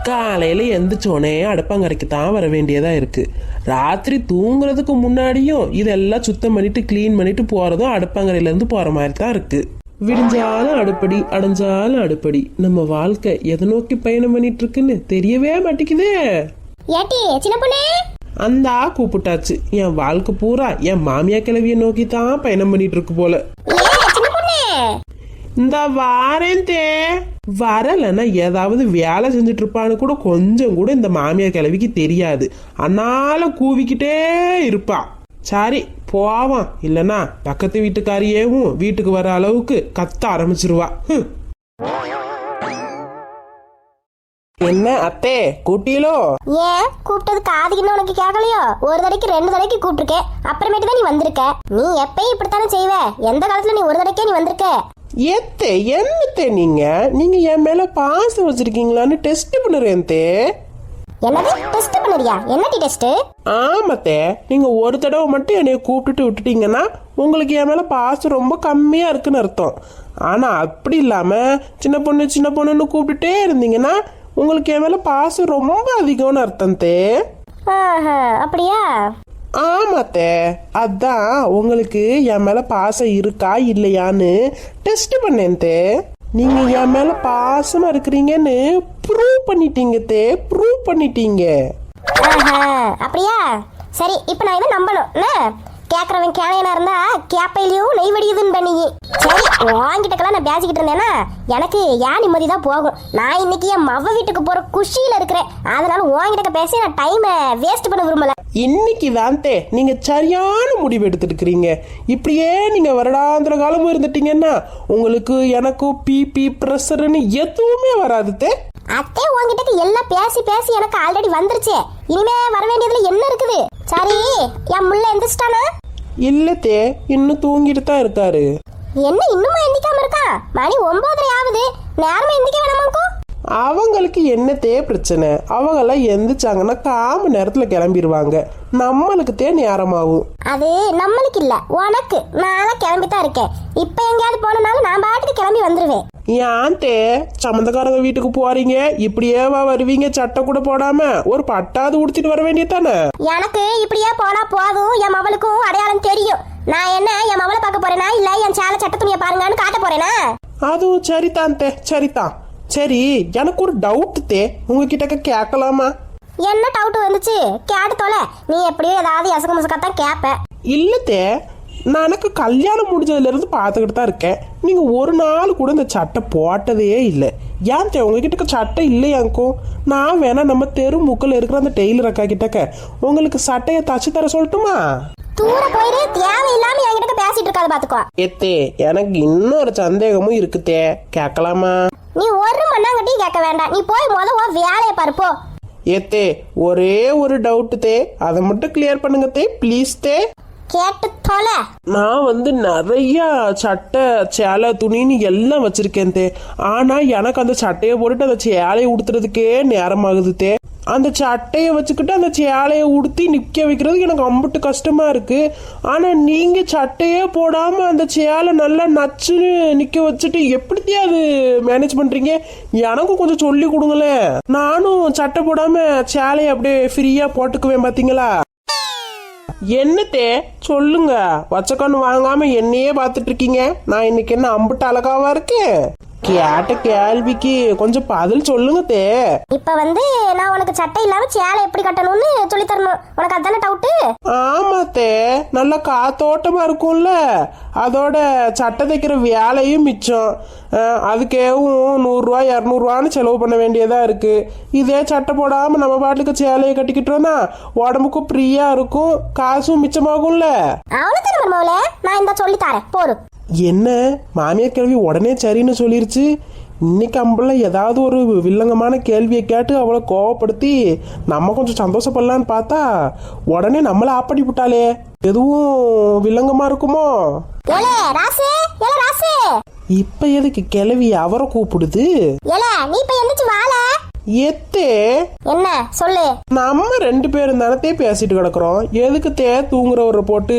காலையில எந்திரிச்சோனே அடுப்பங்கரைக்கு தான் வர வேண்டியதா இருக்கு. ராத்திரி தூங்குறதுக்கு முன்னாடியும் இதெல்லாம் சுத்தம் பண்ணிட்டு கிளீன் பண்ணிட்டு போறதும் அடுப்பங்கரையில இருந்து போற மாதிரி தான் இருக்கு. விடிஞ்சாலும் அடுப்படி அடைஞ்சாலும் அடுப்படி. நம்ம வாழ்க்கை எதை நோக்கி பயணம் பண்ணிட்டு இருக்குன்னு தெரியவே மாட்டேங்குதே. அந்த கூப்பிட்டாச்சு. என் வாழ்க்கை பூரா என் மாமியா கிழவிய நோக்கி தான் பயணம் பண்ணிட்டு இருக்கு போல. இந்த வாரேன் தே வரலன்னா ஏதாவது வேலை செஞ்சுட்டு இருப்பான்னு கூட கொஞ்சம் கூட இந்த மாமியார் கிழவிக்கு தெரியாது. அதனால கூவிக்கிட்டே இருப்பா. சரி போவான், இல்லனா பக்கத்து வீட்டுக்காரியேவும் வீட்டுக்கு வர அளவுக்கு கத்த ஆரம்பிச்சிருவா. என்ன அத்தே கூட்டியலோ? ஏன் கூப்பிட்டது காதுக்குன்னு உனக்கு கேட்கலையோ? ஒரு தடவைக்கு 2 தடவைக்கு கூப்பிட்டுருக்கேன், அப்புறமேட்டு தான் நீ வந்திருக்க. நீ எப்பயும் இப்படித்தானே செய்வ. எந்த காலத்துல நீ ஒரு தடவைக்கே நீ வந்திருக்க? ஏத்தே என்னத்தே நீங்க என் மேல பாசம் வச்சிருக்கீங்களான்னு டெஸ்ட் பண்ணுறேன் தே. என்னது டெஸ்ட் பண்ணுறியா? என்னடி டெஸ்ட்? ஆமாத்தே, நீங்க ஒரு தடவை மட்டும் என்னைய கூப்பிட்டுட்டு விட்டுட்டீங்கன்னா உங்களுக்கு என் மேல பாசம் ரொம்ப கம்மியா இருக்குன்னு அர்த்தம். ஆனா அப்படி இல்லாம சின்ன பொண்ணுன்னு கூப்பிட்டுட்டே இருந்தீங்கன்னா உங்களுக்கு என் மேல பாசம் ரொம்ப அதிகம்னு அர்த்தம் தே. அப்படியா? ஆமாத்தே, அதான் உங்களுக்கு என் மேல பாசம் இருக்கா இல்லையான்னு டெஸ்ட் பண்ணேன் தே. நீங்க என் மேல பாசமா இருக்கிறீங்கன்னு ப்ரூவ் பண்ணிட்டீங்க தே, ப்ரூவ் பண்ணிட்டீங்க. அப்படியா? சரி, இப்ப நான் இதை நம்பணும். கேக்குறவன் கேனையனா இருந்தா கேப்பையிலயும் நெய் வடியுதுன்னு பண்ணி. சரி, வாங்கிட்டக்கெல்லாம் நான் பேசிக்கிட்டு இருந்தேன்னா எனக்கு ஏன் நிம்மதி தான் போகும். நான் இன்னைக்கு என் மவ வீட்டுக்கு போற குஷியில இருக்கிறேன். அதனால வாங்கிட்டக்க பேசி நான் டைமை வேஸ்ட் பண்ண விரும்பல. இன்னைக்கு தான் தே நீங்க சரியான முடிவு எடுத்துருக்கிறீங்க. இப்படியே நீங்க வருடாந்திர காலமும் இருந்துட்டீங்கன்னா உங்களுக்கு எனக்கும் பிபி பிரஷர்னு எதுவுமே வராது தே. அத்தே உங்ககிட்ட எல்லாம் பேசி பேசி எனக்கு ஆல்ரெடி வந்துருச்சு. இனிமே வர வேண்டியதுல என்ன இருக்குது? சரி, என் முள்ள எந்திரிச்சிட்டானா? இல்ல தே, இன்னும் தூங்கிட்டு தான் இருக்காரு. என்ன இன்னுமா எந்திக்காம இருக்கா? மணி 9:30 ஆகுது. நேரமா எந்திக்க வேணாமாக்கோ? அவங்களுக்கு என்னத்தே பிரச்சனை? அவங்கெல்லாம் எந்திரிச்சாங்கன்னா 1/4 மணி நேரத்துல கிளம்பிடுவாங்க. நம்மளுக்கு தே நேரமாகும். அது நம்மளுக்கு இல்ல, உனக்கு. நான் கிளம்பித்தான் இருக்கேன். இப்ப எங்கேயாவது போனாலும் நான் பாட்டுக்கு கிளம்பி வந்துருவேன். ஏன் தே சம்மந்தக்காரங்க வீட்டுக்கு போறீங்க? இப்படியேவா வருவீங்க? சட்டை கூட போடாம ஒரு பட்டாது உடுத்திட்டு வர வேண்டியதானே? எனக்கு இப்படியே போனா போதும். என் மவளுக்கும் அடையாளம் தெரியும். நான் என்ன என் மவளை பார்க்க போறேனா இல்ல என் சேலை சட்ட துணியை பாருங்கன்னு காட்ட போறேனா? அதுவும் சரிதான் தே, சரிதான். சரி, எனக்கு ஒரு டவுட் தே, உங்ககிட்ட கேட்கலாமா? என்ன டவுட் வந்துச்சு? கேட்டு தொலை. நீ எப்படியோ ஏதாவது எசக முசக்கத்தான் கேப்ப. இல்ல தே, நான் எனக்கு கல்யாணம் முடிஞ்சதுல இருந்து பாத்துக்கிட்டு தான் இருக்கேன். நீங்க ஒரு நாள் கூட இந்த சட்டை போட்டதே இல்லை. ஏன் தே உங்ககிட்ட சட்டை இல்லையாக்கும்? நான் வேணா நம்ம தெரு முக்கில் இருக்கிற அந்த டெய்லர் அக்கா கிட்டக்க உங்களுக்கு சட்டையை தச்சு தர சொல்லட்டுமா? தூர போயிரு, தேவையில்லாம என்கிட்ட பேசிட்டு இருக்காது பாத்துக்கோ. ஏத்தே எனக்கு இன்னொரு சந்தேகமும் இருக்குதே, கேட்கலாமா? நீ ஒரு மண்ணாங்கட்டியும் கேட்க வேண்டாம். நீ போய் முதல்ல வேலையை பாரு போ. ஏத்தே ஒரே ஒரு டவுட் தே, அதை மட்டும் கிளியர் பண்ணுங்க தே, ப்ளீஸ் தே. கேட்டு தொலை. நான் நிறைய சட்டை சேலை துணின்னு எல்லாம் வச்சிருக்கேன் தே. ஆனா எனக்கு அந்த சட்டையை போட்டுட்டு அந்த சேலையை உடுத்துறதுக்கே நேரம் ஆகுது தே. அந்த சட்டையை வச்சுக்கிட்டு அந்த சேலையை உடுத்தி நிக்க வைக்கிறதுக்கு எனக்கு அம்புட்டு கஷ்டமா இருக்கு. ஆனா நீங்க சட்டையே போடாம அந்த சேலை நல்லா நச்சுன்னு நிக்க வச்சுட்டு எப்படித்தான் அது மேனேஜ் பண்றீங்க? எனக்கும் கொஞ்சம் சொல்லி கொடுங்களேன். நானும் சட்டை போடாம சேலையை அப்படியே ஃப்ரீயா போட்டுக்குவேன். பாத்தீங்களா? என்னத்தே சொல்லுங்க, வச்சக்கண்ணு வாங்காம என்னையே பாத்துட்டு இருக்கீங்க. நான் இன்னைக்கு என்ன அம்புட்டு அழகாவா இருக்கேன்? கேட்ட கேள்விக்கு கொஞ்சம் பதில் சொல்லுங்க தே. இப்ப நான் உனக்கு சட்டை இல்லாம சேலை எப்படி கட்டணும்னு சொல்லி தரணும். உனக்கு அதானே டவுட்? ஆமா தே, நல்லா காத்தோட்டமா இருக்கும்ல. அதோட சட்டை தைக்கிற வேலையும் மிச்சம். அதுக்கேவும் 100 ரூபா 200 ரூபான்னு செலவு பண்ண வேண்டியதா இருக்கு. இதே சட்டை போடாம நம்ம பாட்டுக்கு சேலையை கட்டிக்கிட்டோம்னா உடம்புக்கும் ஃப்ரீயா இருக்கும், காசும் மிச்சமாகும்ல. அவ்வளவுதானே, நான் இந்த சொல்லி தரேன் போரு. என்ன மாமியார் கேள்வி உடனே சரின்னு சொல்லிருச்சு. இன்னைக்கு அம்பள ஏதாவது ஒரு வில்லங்கமான கேள்வியை கேட்டு அவளை கோவப்படுத்தி நம்ம கொஞ்சம் சந்தோஷப்படலான்னு பார்த்தா உடனே நம்மள ஆப்படி விட்டாலே. எதுவும் வில்லங்கமா இருக்குமோ? ராசு, இப்ப எதுக்கு கிளவி அவரை கூப்பிடுது? நீ இப்ப எந்திரிச்சு வாழ. எத்தே என்ன சொல்லு. நம்ம 2 பேரும் தானே பேசிட்டு கிடக்குறோம், எதுக்கு தூங்குறவரை போட்டு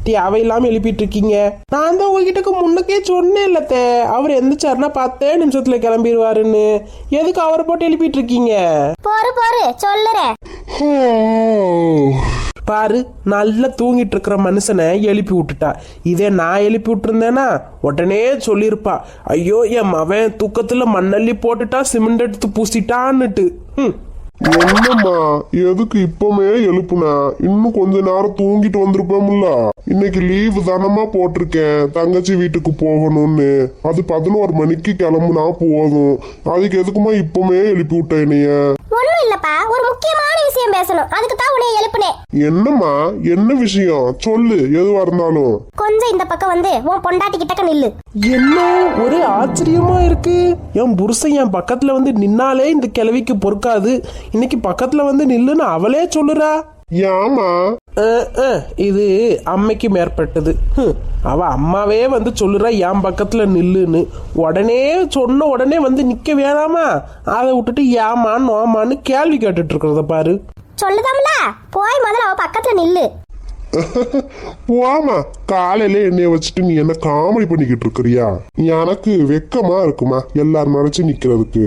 தேவையில்லாம எழுப்பிட்டு இருக்கீங்க? நான் தான் உங்ககிட்ட முன்னக்கே சொன்னேன் இல்லத்தே, அவர் எந்திரிச்சாருன்னா 10 நிமிஷத்துல கிளம்பிடுவாருன்னு. எதுக்கு அவரை போட்டு எழுப்பிட்டு இருக்கீங்க? போரு சொல்லுறேன். பாரு, நல்லா தூங்கிட்டு இருக்கிற மனுஷனை எழுப்பி விட்டுட்டா. இதே நான் எழுப்பி விட்டுருந்தேனா உடனே சொல்லியிருப்பா, ஐயோ என் மவன் தூக்கத்துல மண்ணள்ளி போட்டுட்டா, சிமெண்ட் எடுத்து பூசிட்டான்னுட்டு. என்னம்மா எதுக்கு இப்பமே எழுப்புனா? இன்னும் கொஞ்ச நேரம் தூங்கிட்டு வந்திருப்போம்ல. இன்னைக்கு லீவு தானமா போட்டிருக்கேன், தங்கச்சி வீட்டுக்கு போகணும்னு. அது 11 மணிக்கு கிளம்புனா போதும். அதுக்கு எதுக்குமா இப்பமே எழுப்பி விட்ட என்னைய? ஒண்ணும் இல்லப்பா, ஒரு முக்கியமான விஷயம் பேசணும், அதுக்கு தான் உன்னை எழுப்புனேன். என்னம்மா, என்ன விஷயம் சொல்லு, எதுவா இருந்தாலும். கொஞ்சம் இந்த பக்கம் வந்து உன் பொண்டாட்டி கிட்டக்க நில்லு. என்ன ஒரே ஆச்சரியமா இருக்கு, என் புருஷன் என் பக்கத்துல வந்து நின்னாலே இந்த கிழவிக்கு பொறுக்காது, இன்னைக்கு பக்கத்துல வந்து நில்லுன்னு அவளே சொல்லுறா. ஏமா? இது அம்மைக்கு மேற்பட்டது. அவ அம்மாவே வந்து சொல்லுறா என் பக்கத்துல நில்லுன்னு. சொன்ன உடனே வந்து நிக்க வேணாமா? அதை விட்டுட்டு ஏமா நோமான்னு கேள்வி கேட்டுட்டு இருக்கிறத பாரு. சொல்லுதாம்ல, போய் முதல்ல அவ பக்கத்துல நில்லு. போமா, காலையில என்னைய வச்சுட்டு நீ என்ன காமெடி பண்ணிக்கிட்டு இருக்கிறியா? எனக்கு வெக்கமா இருக்குமா எல்லாரும் நினைச்சு நிக்கிறதுக்கு?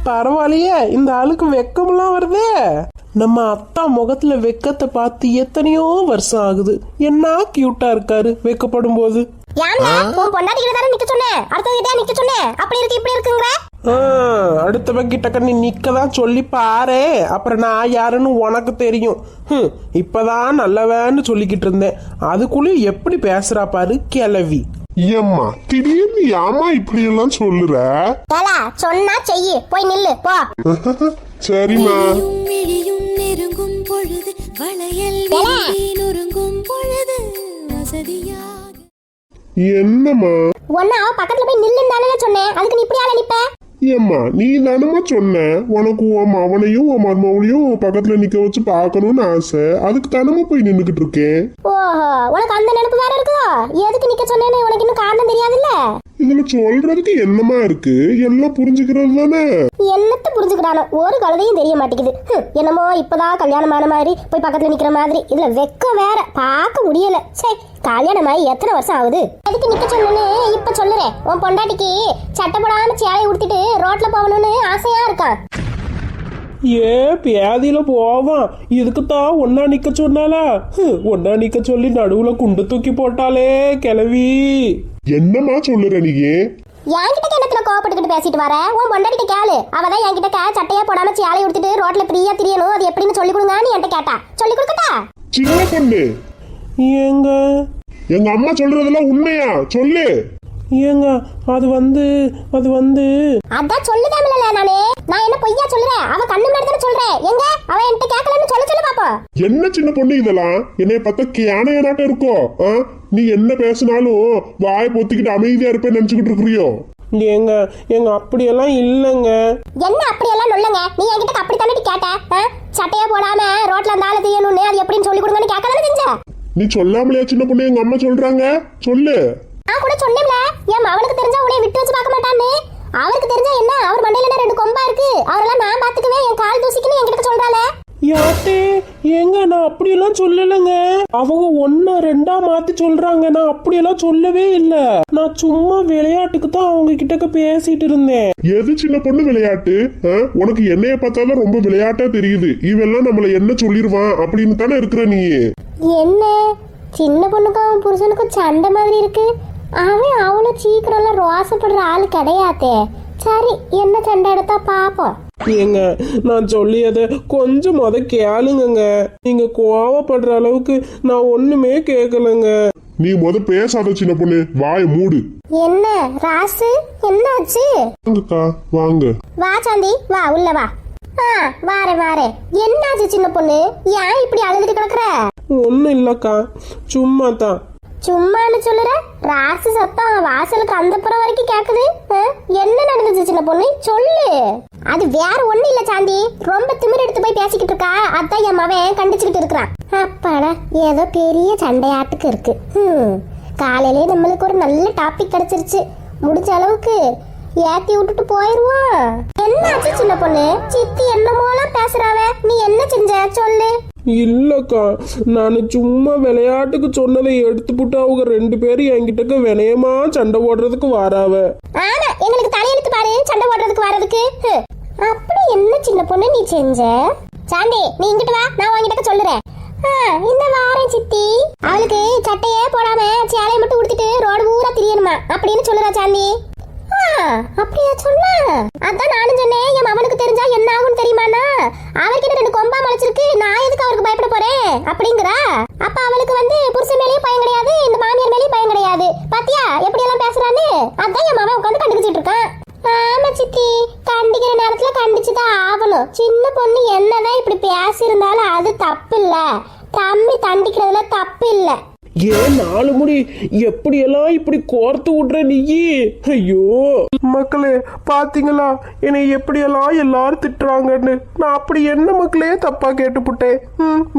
பரவாயில்லையே, இந்த ஆளுக்கு வெக்கமெல்லாம் வருதே. நம்ம அத்தா முகத்துல வெக்கத்தை பார்த்து எத்தனையோ வருஷம் ஆகுது. என்ன கியூட்டா இருக்காரு வெக்கப்படும் போது. அடுத்தவன் கிட்ட கண்ணி நிக்கதான் சொல்லி பாரு, அப்புறம் நான் யாருன்னு உனக்கு தெரியும். இப்பதான் நல்லவன்னு சொல்லிக்கிட்டு இருந்தேன், அதுக்குள்ள எப்படி பேசுறா பாரு கிளவி. ஏம்மா திடீர்னு ஏமா இப்படி எல்லாம் சொல்லுற? சொன்னா செய்யு, போய் நில்லு போ. சரிம்மா. என்னம்மா? ஒன்னா அவ பக்கத்துல போய் நில்லுன்னு தானே சொன்னேன், அதுக்கு நீ இப்படி ஆள நிப்ப? ஏம்மா நீ தானமா சொன்ன உனக்கு உன் மவனையும் உன் மருமவளையும் பக்கத்துல நிக்க வச்சு பாக்கணும்னு ஆசை, அதுக்கு தானமா போய் நின்னுகிட்டு இருக்கேன். ஓஹோ, உனக்கு அந்த நினைப்பு வேற இருக்குதோ? எதுக்கு நிக்க சொன்னேன்னு உனக்கு இன்னும் காரணம் தெரியாதுல்ல? இதுல சொல்றதுக்கு என்னமா இருக்கு, எல்லாம் புரிஞ்சுக்கிறது தானே. என்னத்த புரிஞ்சுக்கிறானோ, ஒரு கழுதையும் தெரிய மாட்டேங்குது. என்னமோ இப்பதான் கல்யாணம் ஆன மாதிரி போய் பக்கத்துல நிக்கிற மாதிரி. இதுல வெக்கம் வேற பார்க்க முடியல. சரி, கல்யாணம் ஆகி எத்தனை வருஷம் ஆகுது? எதுக்கு நிக்க சொன்னு இப்ப சொல்லுறேன். உன் பொண்டாட்டிக்கு சட்டை போடாம சேலை உடுத்திட்டு ரோட்ல போகணும்னு ஆசையா இருக்கான். ஏ பியாதியில போவான், இதுக்குத்தான் ஒன்னா நிக்க சொன்னாலா? ஒன்னா நிக்க சொல்லி நடுவுல குண்டு தூக்கி போட்டாலே கிளவி. என்னமா சொல்லுற நீ? என்கிட்ட கிணத்துல கோவப்பட்டுக்கிட்டு பேசிட்டு வர, உன் பொண்டாட்டிட்ட கேளு. அவதான் என்கிட்ட சட்டையா போடாம சேலை உடுத்திட்டு ரோட்ல ஃப்ரீயா திரியணும், அது எப்படின்னு சொல்லி கொடுங்கன்னு என்கிட்ட கேட்டா. சொல்லி கொடுக்கட்டா? சின்ன பொண்ணு, ஏங்க எங்க அம்மா சொல்றதெல்லாம் உண்மையா? சொல்லு. ஏங்க அது வந்து அதான் சொல்லுதாமல நானே. நான் என்ன பொய்யா சொல்றேன்? அவ கண்ணு முன்னாடி தான சொல்றேன். எங்க அவ என்கிட்ட கேட்கலன்னு சொல்லு பாப்போம். என்ன சின்ன பொண்ணு இதெல்லாம்? என்னைய பார்த்தா கேனையனாட்டம் இருக்கோ? நீ என்ன பேசினாலும் வாயை பொத்திக்கிட்டு அமைதியா இருப்பேன்னு நினைச்சுக்கிட்டு இருக்கிறியோ? எங்க அப்படியெல்லாம் இல்லங்க. என்ன அப்படியெல்லாம் சொல்லுங்க? நீ என்கிட்ட அப்படி தானே கேட்ட? சட்டையா போடாம ரோட்ல அந்த ஆளு தெரியணும்னு அது எப்படின்னு சொல்லி கொடுங்கன்னு கேட்கதானே செஞ்ச? நீ சொல்லாமலையா சின்ன பொண்ணு எங்க அம்மா சொல்றாங்க? சொல்லு. நான் கூட சொன்னேன்ல, என் அவனுக்கு தெரிஞ்சா உன்னை விட்டு வச்சு பார்க்க மாட்டான்னு. அவருக்கு தெரிஞ்சா என்ன, அவர் மண்டையில 2 கொம்பா இருக்கு, அவரெல்லாம் நான் பாத்துக்குவேன், என் கால் தூசிக்குன்னு என்கிட்ட சொல்றாளே. யாத்தே ஏங்க நான் அப்படியெல்லாம் சொல்லலைங்க. அவங்க 1 2 மாத்தி சொல்றாங்க, நான் அப்படியெல்லாம் சொல்லவே இல்லை. நான் சும்மா விளையாட்டுக்கு தான் அவங்க கிட்ட பேசிட்டு இருந்தேன். எது சின்ன பொண்ணு விளையாட்டு? உனக்கு என்னைய பார்த்தாலும் ரொம்ப விளையாட்டா தெரியுது. இவெல்லாம் நம்மள என்ன சொல்லிருவான் அப்படின்னு தானே இருக்கிற நீ. என்ன சின்ன பொண்ணுக்கும் புருஷனுக்கும் சண்டை மாதிரி இருக்கு? அவன் அவ்வளோ சீக்கிரம்லாம் ரோசப்படுற ஆள் கிடையாதே. சரி, என்ன சண்டை எடுத்தா பாப்போம். ஏங்க நான் சொல்லியத கொஞ்சம் கேளுங்க. நீங்க கோவப்படுற அளவுக்கு நான் ஒண்ணுமே கேட்கலங்க. நீ பேசாத சின்ன பொண்ணு, வாய மூடு. என்ன ராசு, என்னாச்சு? வாங்கக்கா வாங்க. வா சாந்தி, வா உள்ள வா. வாரே. என்னாச்சு சின்ன பொண்ணு? ஏன் இப்படி அழுதுட்டு கிடக்குற? ஒண்ணும் இல்லக்கா, சும்மா தான். சும்மான்னு சொல்லுற? ராசு சத்தம் வாசலுக்கு அந்த புறம் வரைக்கும் கேக்குது. என்ன நடந்துச்சு சின்ன பொண்ணு, சொல்லு. அது வேற ஒண்ணு இல்ல சாந்தி, ரொம்ப திமிர் எடுத்து போய் பேசிக்கிட்டு இருக்கா, அதான் என் மவன் கண்டிச்சுக்கிட்டு இருக்கிறான். அப்பாடா, ஏதோ பெரிய சண்டையாட்டுக்கு இருக்கு. காலையிலே நம்மளுக்கு ஒரு நல்ல டாபிக் கிடைச்சிருச்சு. முடிஞ்ச அளவுக்கு ஏத்தி விட்டுட்டு போயிருவோம். என்னாச்சு சின்ன பொண்ணு? சித்தி என்னமோலாம் பேசுறாவ, நீ என்ன செஞ்ச சொல்லு. இல்லக்கா, நான் சும்மா விளையாட்டுக்கு சொன்னதை எடுத்துப்புட்டு அவங்க 2 பேரும் என்கிட்ட வினயமா சண்டை போடுறதுக்கு வாராவ. ஆமா, எங்களுக்கு தலையெழுத்து பாரு சண்டை போடுறதுக்கு வரதுக்கு. அப்படி என்ன சின்ன பொண்ணு நீ செஞ்ச? சாண்டி, நீ இங்கிட்டு வா, நான் உன்கிட்ட சொல்லுறேன். இந்த வாரம் சித்தி அவளுக்கு சட்டையே போடாம சேலையை மட்டும் உடுத்திட்டு ரோடு பூரா திரியணுமா அப்படின்னு சொல்லுறா சாண்டி. அப்படியா சொன்னா? அதான் நானும் சொன்னேன், என் அவனுக்கு தெரிஞ்சா என்ன ஆகும்னு தெரியுமாண்ணா? அவர்கிட்ட 2 கொம்பா முளைச்சிருக்கு, நான் எதுக்கு அவருக்கு பயப்பட போறேன் அப்படிங்கிறா. அப்ப அவளுக்கு புருஷன் மேலேயும் பயம் கிடையாது, இந்த மாமியார் மேலேயும் பயம் கிடையாது. பாத்தியா எப்படி எல்லாம் பேசுறான்னு? அதான் என் மாமா உட்காந்து கண்டுக்கிட்டு இருக்கான். ஆமா சித்தி, கண்டிக்கிற நேரத்துல கண்டிச்சுதான் ஆகணும். சின்ன பொண்ணு என்னதான் இப்படி பேசியிருந்தாலும் அது தப்பு இல்ல. தம்பி தண்டிக்கிறதுல தப்பு இல்ல. ஏன் 4 முடி எப்படியெல்லாம் இப்படி கோர்த்து விடுற நீ? ஐயோ மக்களே, பாத்தீங்களா என்னை எப்படியெல்லாம் எல்லாரும் திட்டுறாங்கன்னு? நான் அப்படி என்ன மக்களே தப்பா கேட்டுப்புட்டேன்?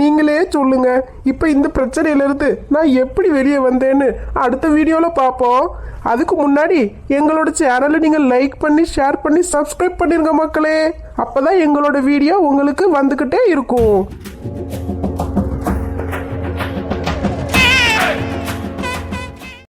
நீங்களே சொல்லுங்க. இப்ப இந்த பிரச்சனையில இருந்து நான் எப்படி வெளியே வந்தேன்னு அடுத்த வீடியோல பாப்போம். அதுக்கு முன்னாடி எங்களோட சேனலை நீங்க லைக் பண்ணி, ஷேர் பண்ணி, சப்ஸ்கிரைப் பண்ணிருங்க மக்களே. அப்பதான் எங்களோட வீடியோ உங்களுக்கு வந்துகிட்டே இருக்கும்.